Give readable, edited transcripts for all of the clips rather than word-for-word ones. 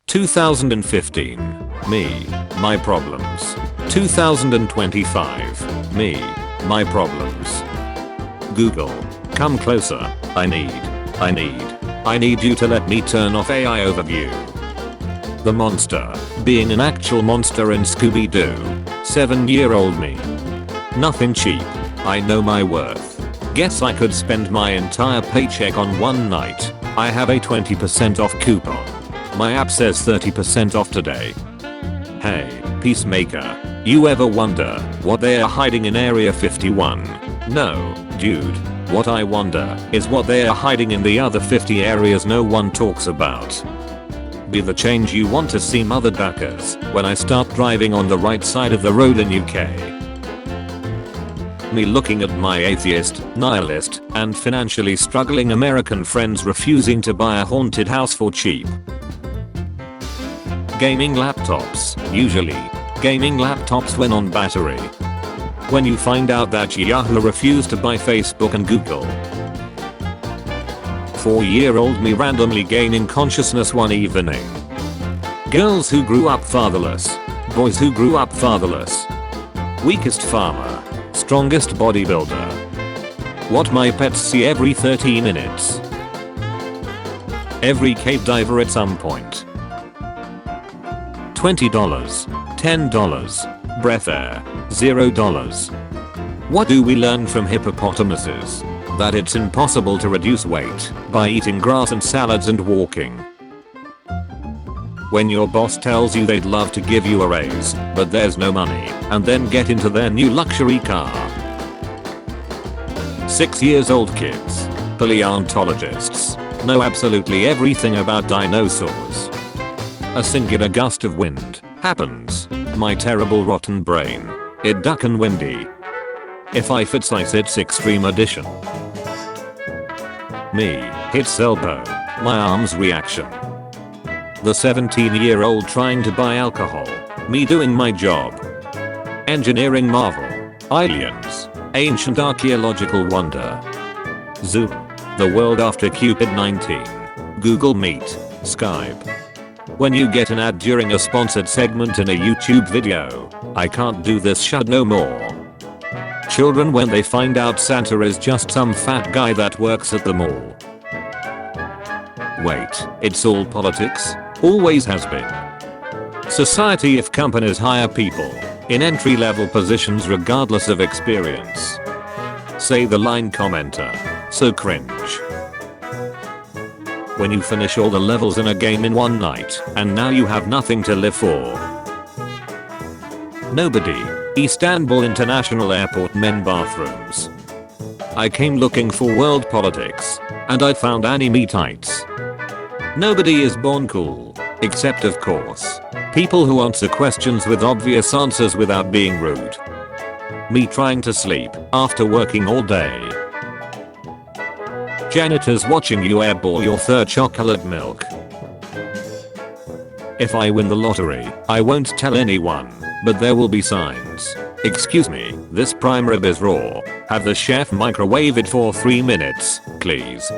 2015. Me, my problems. 2025. Me, my problems. Google, come closer. I need you to let me turn off AI overview. The monster, being an actual monster in Scooby-Doo. 7-year-old me. Nothing cheap. I know my worth. Guess I could spend my entire paycheck on one night. I have a 20% off coupon. My app says 30% off today. Hey, peacemaker. You ever wonder what they are hiding in Area 51? No, dude. What I wonder is what they are hiding in the other 50 areas no one talks about. Be the change you want to see, motherfuckers, when I start driving on the right side of the road in UK. Me looking at my atheist, nihilist, and financially struggling American friends refusing to buy a haunted house for cheap. Gaming laptops, usually. Gaming laptops when on battery. When you find out that Yahoo refused to buy Facebook and Google. 4-year-old me randomly gaining consciousness one evening. Girls who grew up fatherless. Boys who grew up fatherless. Weakest farmer. Strongest bodybuilder. What my pets see every 30 minutes. Every cave diver at some point. $20. $10. Breath air. $0. What do we learn from hippopotamuses? That it's impossible to reduce weight by eating grass and salads and walking. When your boss tells you they'd love to give you a raise, but there's no money, and then get into their new luxury car. 6-year-old kids. Paleontologists. Know absolutely everything about dinosaurs. A singular gust of wind happens. My terrible rotten brain. It duck and windy. If I fits I sits extreme edition. Me, hits elbow. My arm's reaction. The 17-year-old trying to buy alcohol. Me doing my job. Engineering marvel. Aliens. Ancient archaeological wonder. Zoom. The world after Cupid-19. Google Meet. Skype. When you get an ad during a sponsored segment in a YouTube video. I can't do this shit no more. Children when they find out Santa is just some fat guy that works at the mall. Wait, it's all politics? Always has been. Society if companies hire people in entry-level positions regardless of experience. Say the line commenter. So cringe. When you finish all the levels in a game in one night and now you have nothing to live for. Nobody. Istanbul International Airport men bathrooms. I came looking for world politics and I found anime tights. Nobody is born cool, except of course, people who answer questions with obvious answers without being rude. Me trying to sleep after working all day. Janitors watching you airball your third chocolate milk. If I win the lottery, I won't tell anyone, but there will be signs. Excuse me, this prime rib is raw. Have the chef microwave it for 3 minutes, please.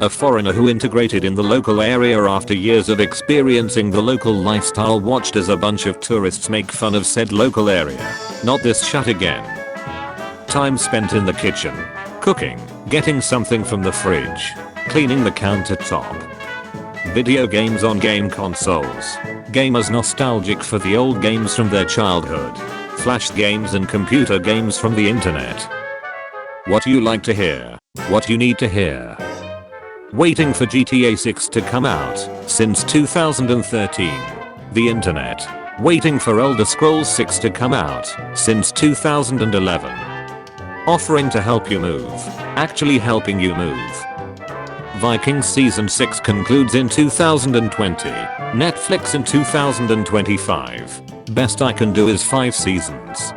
A foreigner who integrated in the local area after years of experiencing the local lifestyle watched as a bunch of tourists make fun of said local area. Not this shit again. Time spent in the kitchen. Cooking, getting something from the fridge, cleaning the countertop. Video games on game consoles. Gamers nostalgic for the old games from their childhood. Flash games and computer games from the internet. What you like to hear. What you need to hear. Waiting for GTA 6 to come out since 2013. The internet. Waiting for Elder Scrolls 6 to come out since 2011. Offering to help you move. Actually helping you move. Vikings season 6 concludes in 2020. Netflix in 2025. Best I can do is 5 seasons.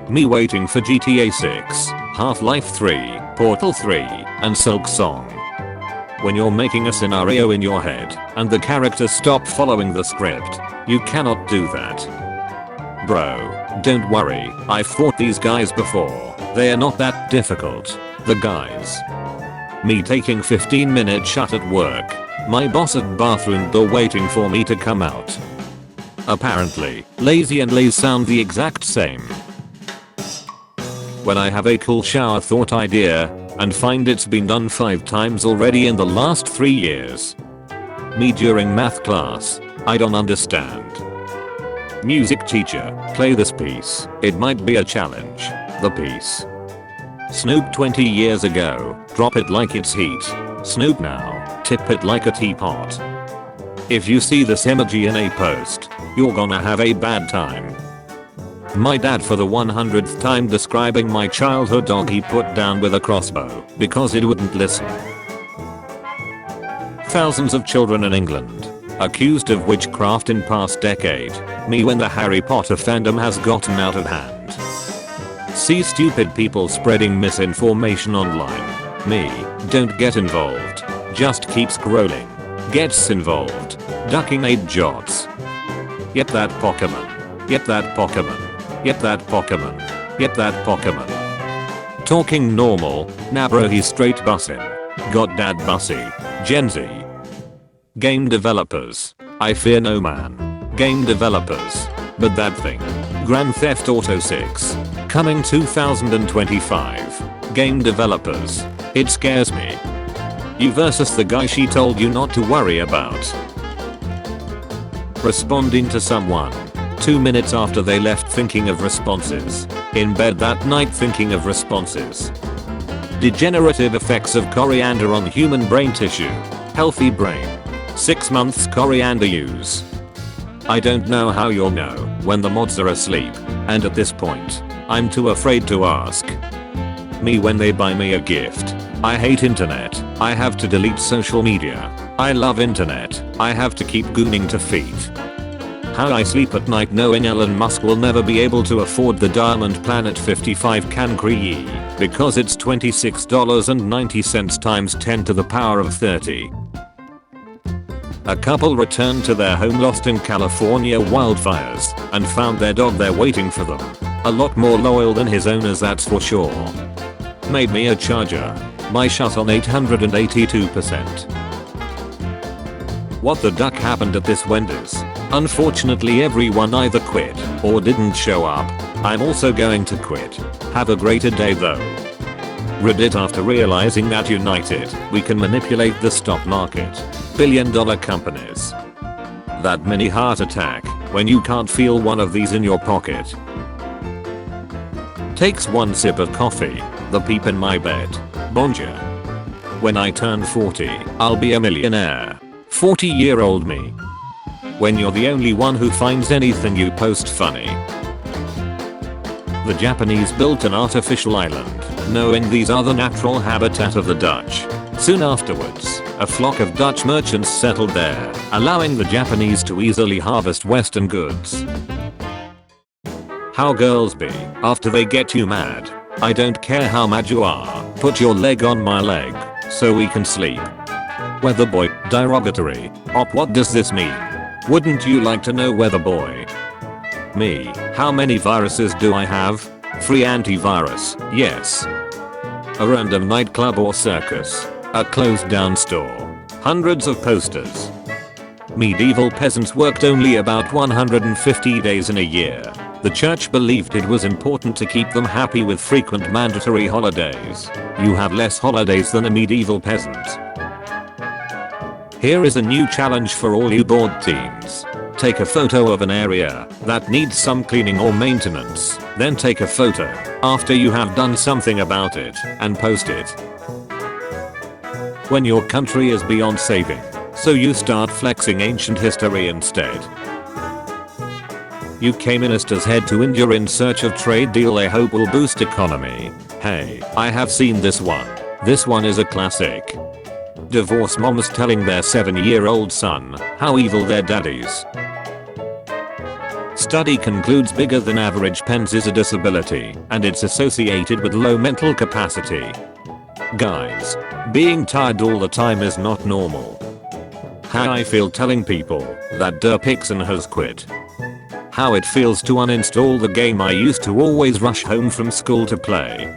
Me waiting for GTA 6, Half-Life 3, Portal 3, and Silk Song. When you're making a scenario in your head and the characters stop following the script, you cannot do that. Bro, don't worry, I've fought these guys before. They are not that difficult. The guys. Me taking 15-minute shut at work. My boss at bathroom door waiting for me to come out. Apparently, lazy and laze sound the exact same. When I have a cool shower thought idea and find it's been done 5 times already in the last 3 years. Me during math class. I don't understand. Music teacher, play this piece. It might be a challenge. The piece. Snoop 20 years ago, drop it like it's heat. Snoop now, tip it like a teapot. If you see this emoji in a post, you're gonna have a bad time. My dad for the 100th time describing my childhood dog he put down with a crossbow because it wouldn't listen. Thousands of children in England accused of witchcraft in past decade. Me when the Harry Potter fandom has gotten out of hand. See stupid people spreading misinformation online. Me, don't get involved. Just keep scrolling. Gets involved. Ducking 8 jots. Yep that Pokemon. Yep that Pokemon. Yep that Pokemon. Yep that Pokemon. Talking normal. Nah bro he's straight bussin'. Got dad bussy. Gen Z. Game developers. I fear no man. Game developers. But that thing. Grand Theft Auto 6. Coming 2025. Game developers. It scares me. You versus the guy she told you not to worry about. Responding to someone. 2 minutes after they left thinking of responses. In bed that night thinking of responses. Degenerative effects of coriander on human brain tissue. Healthy brain. 6 months coriander use. I don't know how you'll know when the mods are asleep, and at this point, I'm too afraid to ask. Me when they buy me a gift. I hate internet. I have to delete social media. I love internet. I have to keep gooning to feed. How I sleep at night knowing Elon Musk will never be able to afford the Diamond Planet 55 Cancri because it's $26.90 times 10 to the power of 30. A couple returned to their home lost in California wildfires and found their dog there waiting for them. A lot more loyal than his owners, that's for sure. Made me a charger. My shut on 882%. What the duck happened at this Wendy's? Unfortunately everyone either quit or didn't show up. I'm also going to quit. Have a greater day though. Reddit after realizing that united, we can manipulate the stock market. Billion-dollar companies. That mini heart attack when you can't feel one of these in your pocket. Takes 1 sip of coffee. The peep in my bed. Bonjour. When I turn 40, I'll be a millionaire. 40-year-old me. When you're the only one who finds anything you post funny. The Japanese built an artificial island, knowing these are the natural habitat of the Dutch. Soon afterwards, a flock of Dutch merchants settled there, allowing the Japanese to easily harvest Western goods. How girls be after they get you mad. I don't care how mad you are, put your leg on my leg, so we can sleep. Weather boy, derogatory. Op, what does this mean? Wouldn't you like to know weather boy? Me, how many viruses do I have? Free antivirus, yes. A random nightclub or circus. A closed down store. Hundreds of posters. Medieval peasants worked only about 150 days in a year. The church believed it was important to keep them happy with frequent mandatory holidays. You have less holidays than a medieval peasant. Here is a new challenge for all you bored teens. Take a photo of an area that needs some cleaning or maintenance, then take a photo after you have done something about it and post it. When your country is beyond saving, so you start flexing ancient history instead. UK ministers head to India in search of trade deal they hope will boost economy. Hey, I have seen this one. This one is a classic. Divorced moms telling their 7-year-old son how evil their daddies. Study concludes bigger than average pens is a disability and it's associated with low mental capacity. Guys, being tired all the time is not normal. How I feel telling people that Pixon has quit. How it feels to uninstall the game I used to always rush home from school to play.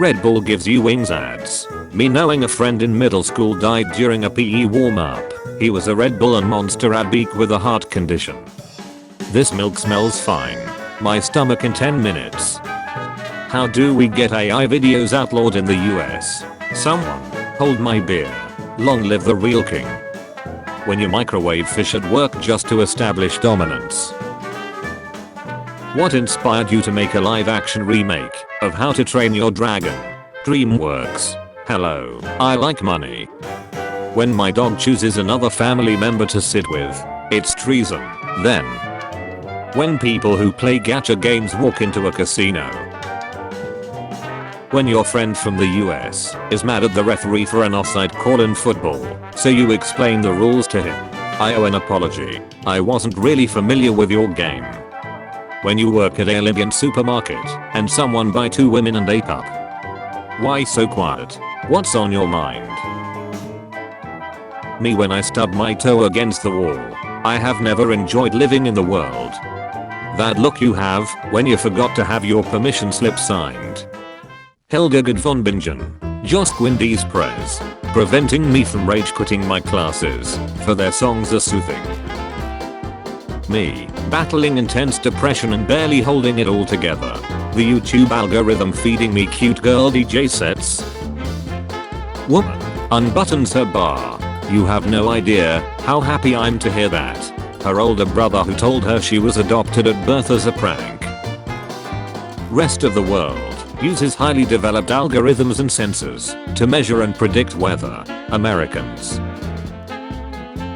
Red Bull gives you wings ads. Me knowing a friend in middle school died during a PE warm up. He was a Red Bull and Monster ad geek with a heart condition. This milk smells fine. My stomach in 10 minutes. How do we get AI videos outlawed in the US? Someone, hold my beer. Long live the real king. When you microwave fish at work just to establish dominance. What inspired you to make a live action remake of How to Train Your Dragon? DreamWorks. Hello, I like money. When my dog chooses another family member to sit with, it's treason. Then, when people who play gacha games walk into a casino. When your friend from the US is mad at the referee for an offside call in football, so you explain the rules to him. I owe an apology. I wasn't really familiar with your game. When you work at Elegant Supermarket and someone buy 2 women and a pup. Why so quiet? What's on your mind? Me when I stub my toe against the wall. I have never enjoyed living in the world. That look you have when you forgot to have your permission slip signed. Hildegard von Bingen. Jost Windies Prez. Preventing me from rage quitting my classes, for their songs are soothing. Me, battling intense depression and barely holding it all together. The YouTube algorithm feeding me cute girl DJ sets. Woman, unbuttons her bar. You have no idea how happy I'm to hear that. Her older brother who told her she was adopted at birth as a prank. Rest of the world uses highly developed algorithms and sensors to measure and predict weather. Americans.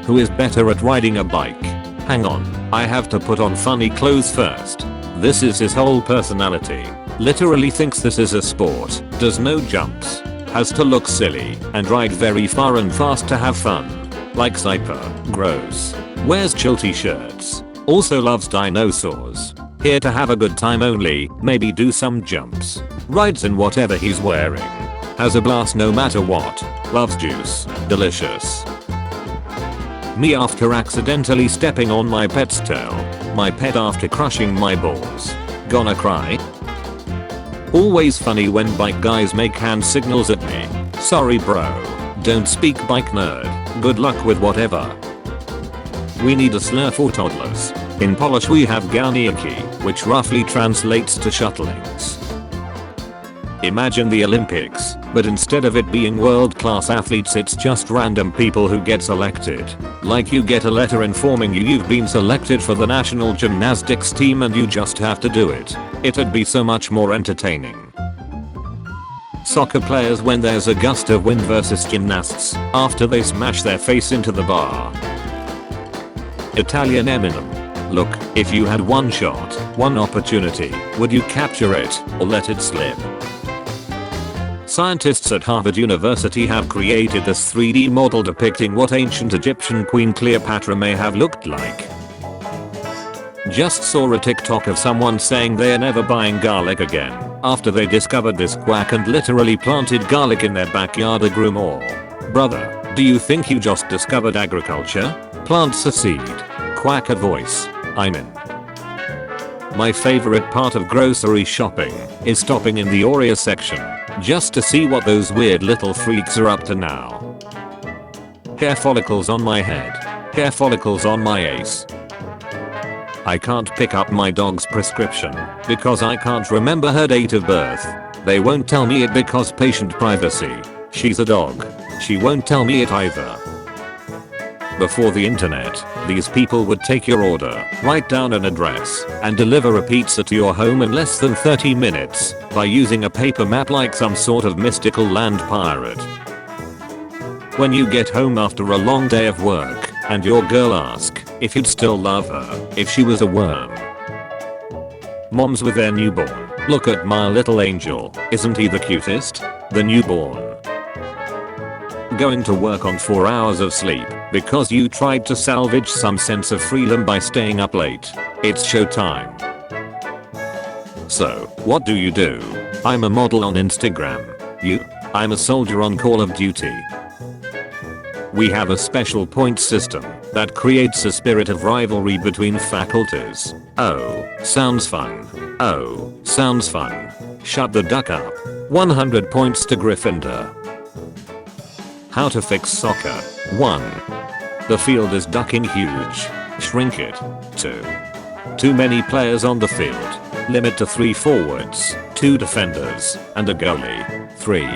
Who is better at riding a bike? Hang on, I have to put on funny clothes first. This is his whole personality. Literally thinks this is a sport, does no jumps, has to look silly, and ride very far and fast to have fun. Like Cyper, gross. Wears chill t-shirts. Also loves dinosaurs. Here to have a good time only, maybe do some jumps. Rides in whatever he's wearing. Has a blast no matter what. Loves juice. Delicious. Me after accidentally stepping on my pet's tail. My pet after crushing my balls. Gonna cry? Always funny when bike guys make hand signals at me. Sorry bro. Don't speak bike nerd. Good luck with whatever. We need a slur for toddlers. In Polish we have garniaki, which roughly translates to shuttlings. Imagine the Olympics, but instead of it being world-class athletes it's just random people who get selected. Like you get a letter informing you've been selected for the national gymnastics team and you just have to do it. It'd be so much more entertaining. Soccer players when there's a gust of wind versus gymnasts after they smash their face into the bar. Italian Eminem. Look, if you had one shot, one opportunity, would you capture it or let it slip? Scientists at Harvard University have created this 3D model depicting what ancient Egyptian Queen Cleopatra may have looked like. Just saw a TikTok of someone saying they're never buying garlic again after they discovered this quack and literally planted garlic in their backyard or grew more. Brother, do you think you just discovered agriculture? Plants a seed. Quack a voice. I'm in. My favorite part of grocery shopping is stopping in the Oreo section just to see what those weird little freaks are up to now. Hair follicles on my head. Hair follicles on my ace. I can't pick up my dog's prescription because I can't remember her date of birth. They won't tell me it because patient privacy. She's a dog. She won't tell me it either. Before the internet, these people would take your order, write down an address, and deliver a pizza to your home in less than 30 minutes by using a paper map like some sort of mystical land pirate. When you get home after a long day of work, and your girl asks if you'd still love her if she was a worm. Moms with their newborn. Look at my little angel, isn't he the cutest? The newborn. Going to work on 4 hours of sleep because you tried to salvage some sense of freedom by staying up late. It's showtime. So, what do? I'm a model on Instagram. You? I'm a soldier on Call of Duty. We have a special point system that creates a spirit of rivalry between faculties. Oh, sounds fun. Oh, sounds fun. Shut the duck up. 100 points to Gryffindor. How to fix soccer. 1. The field is ducking huge. Shrink it. 2. Too many players on the field. Limit to 3 forwards, 2 defenders, and a goalie. 3.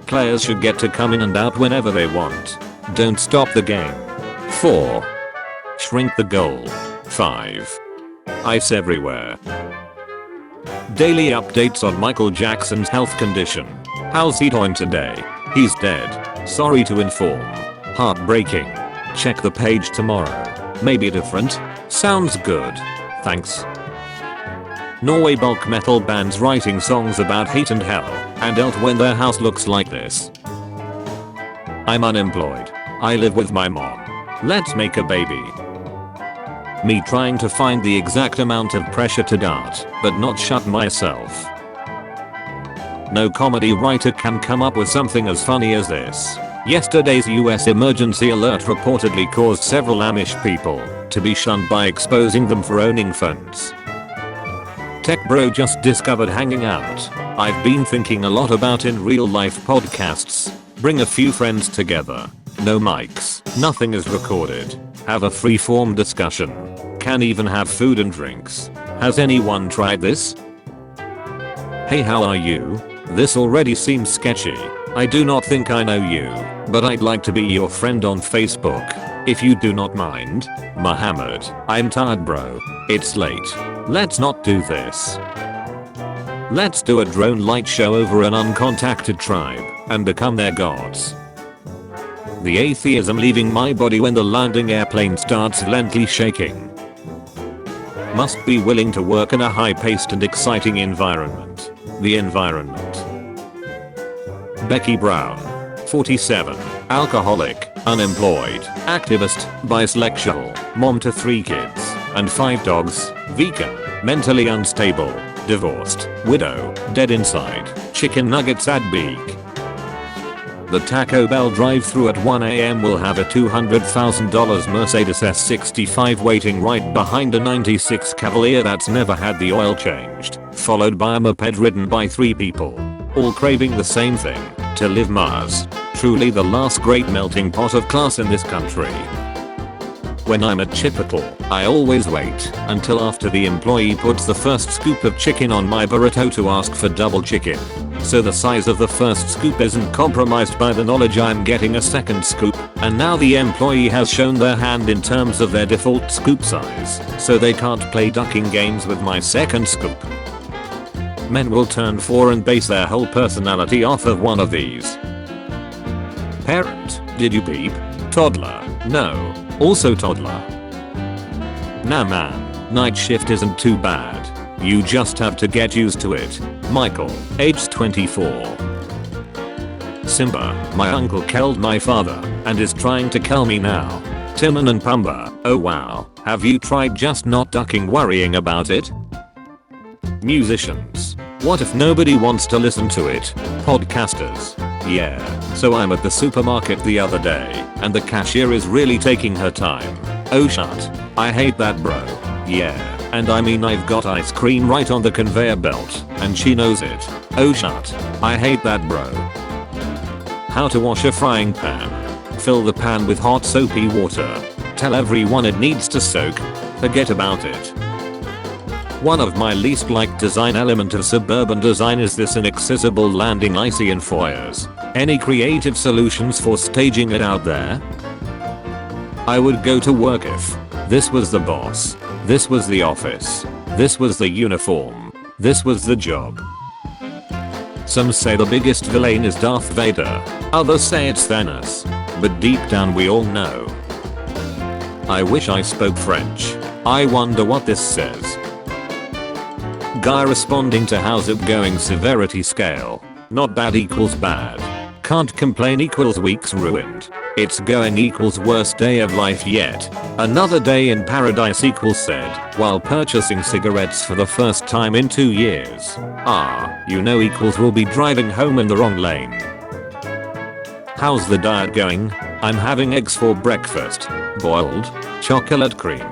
Players should get to come in and out whenever they want. Don't stop the game. 4. Shrink the goal. 5. Ice everywhere. Daily updates on Michael Jackson's health condition. How's he doing today? He's dead. Sorry to inform. Heartbreaking. Check the page tomorrow. Maybe different? Sounds good. Thanks. Norway bulk metal bands writing songs about hate and hell, and elt when their house looks like this. I'm unemployed. I live with my mom. Let's make a baby. Me trying to find the exact amount of pressure to dart, but not shut myself. No comedy writer can come up with something as funny as this. Yesterday's US emergency alert reportedly caused several Amish people to be shunned by exposing them for owning phones. Tech bro just discovered hanging out. I've been thinking a lot about in real life podcasts. Bring a few friends together. No mics. Nothing is recorded. Have a free-form discussion. Can even have food and drinks. Has anyone tried this? Hey, how are you? This already seems sketchy. I do not think I know you, but I'd like to be your friend on Facebook. If you do not mind. Muhammad. I'm tired bro. It's late. Let's not do this. Let's do a drone light show over an uncontacted tribe and become their gods. The atheism leaving my body when the landing airplane starts violently shaking. Must be willing to work in a high-paced and exciting environment. The environment. Becky Brown. 47. Alcoholic, unemployed, activist, bisexual, mom to 3 kids, and 5 dogs, vegan, mentally unstable, divorced, widow, dead inside, chicken nuggets at beak. The Taco Bell drive-thru at 1 AM will have a $200,000 Mercedes S65 waiting right behind a 96 Cavalier that's never had the oil changed, followed by a moped ridden by 3 people, all craving the same thing, to live Mars. Truly the last great melting pot of class in this country. When I'm at Chipotle, I always wait until after the employee puts the first scoop of chicken on my burrito to ask for double chicken. So the size of the first scoop isn't compromised by the knowledge I'm getting a second scoop, and now the employee has shown their hand in terms of their default scoop size, so they can't play ducking games with my second scoop. Men will turn 4 and base their whole personality off of one of these. Parent, did you peep? Toddler, no. Also toddler. Nah man, night shift isn't too bad. You just have to get used to it. Michael, age 24. Simba, my uncle killed my father and is trying to kill me now. Timon and Pumbaa, oh wow, have you tried just not ducking worrying about it? Musicians, what if nobody wants to listen to it? Podcasters. Yeah, so I'm at the supermarket the other day, and the cashier is really taking her time. Oh shut. I hate that bro. Yeah, and I mean I've got ice cream right on the conveyor belt, and she knows it. Oh shut. I hate that bro. How to wash a frying pan. Fill the pan with hot soapy water. Tell everyone it needs to soak. Forget about it. One of my least liked design element of suburban design is this inaccessible landing icy in foyers. Any creative solutions for staging it out there? I would go to work if this was the boss, this was the office, this was the uniform, this was the job. Some say the biggest villain is Darth Vader, others say it's Thanos, but deep down we all know. I wish I spoke French. I wonder what this says. Guy responding to how's it going severity scale. Not bad equals bad. Can't complain equals weeks ruined. It's going equals worst day of life yet. Another day in paradise equals said while purchasing cigarettes for the first time in 2 years. You know equals will be driving home in the wrong lane. How's the diet going? I'm having eggs for breakfast. Boiled. Chocolate cream.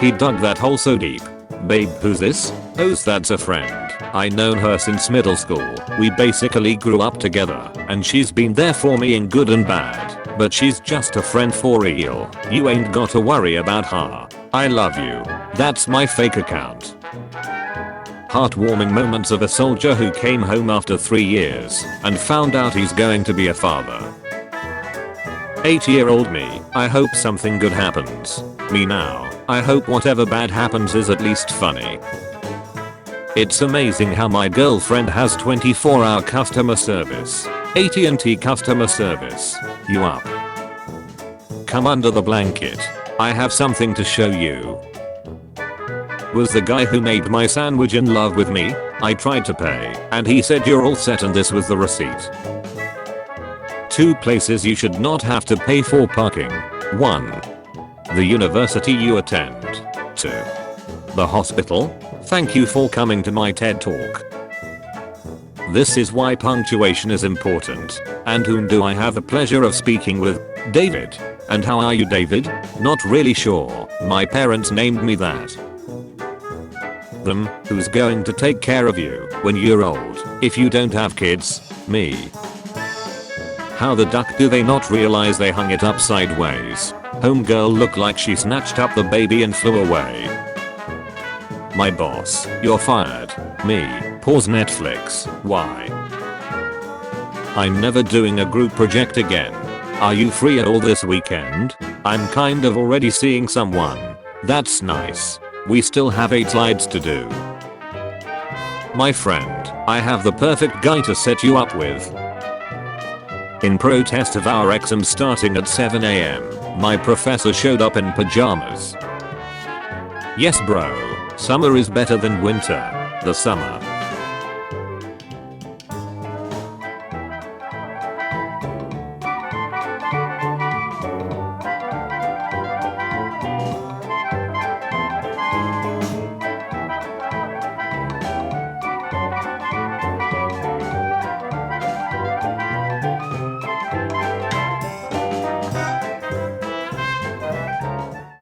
He dug that hole so deep. Babe, who's this? Oh, that's a friend. I known her since middle school. We basically grew up together and she's been there for me in good and bad. But she's just a friend for real. You ain't gotta worry about her. I love you. That's my fake account. Heartwarming moments of a soldier who came home after 3 years and found out he's going to be a father. 8-year-old me, I hope something good happens. Me now, I hope whatever bad happens is at least funny. It's amazing how my girlfriend has 24-hour customer service. AT&T customer service. You up? Come under the blanket. I have something to show you. Was the guy who made my sandwich in love with me? I tried to pay, and he said you're all set and this was the receipt. 2 places you should not have to pay for parking. 1. The university you attend. 2. The hospital. Thank you for coming to my TED Talk. This is why punctuation is important. And whom do I have the pleasure of speaking with? David. And how are you, David? Not really sure. My parents named me that. Them. Who's going to take care of you when you're old if you don't have kids? Me. How the duck do they not realize they hung it up sideways? Homegirl looked like she snatched up the baby and flew away. My boss. You're fired. Me. Pause Netflix. Why? I'm never doing a group project again. Are you free at all this weekend? I'm kind of already seeing someone. That's nice. We still have 8 slides to do. My friend, I have the perfect guy to set you up with. In protest of our exams starting at 7 AM, my professor showed up in pajamas. Yes bro, summer is better than winter. The summer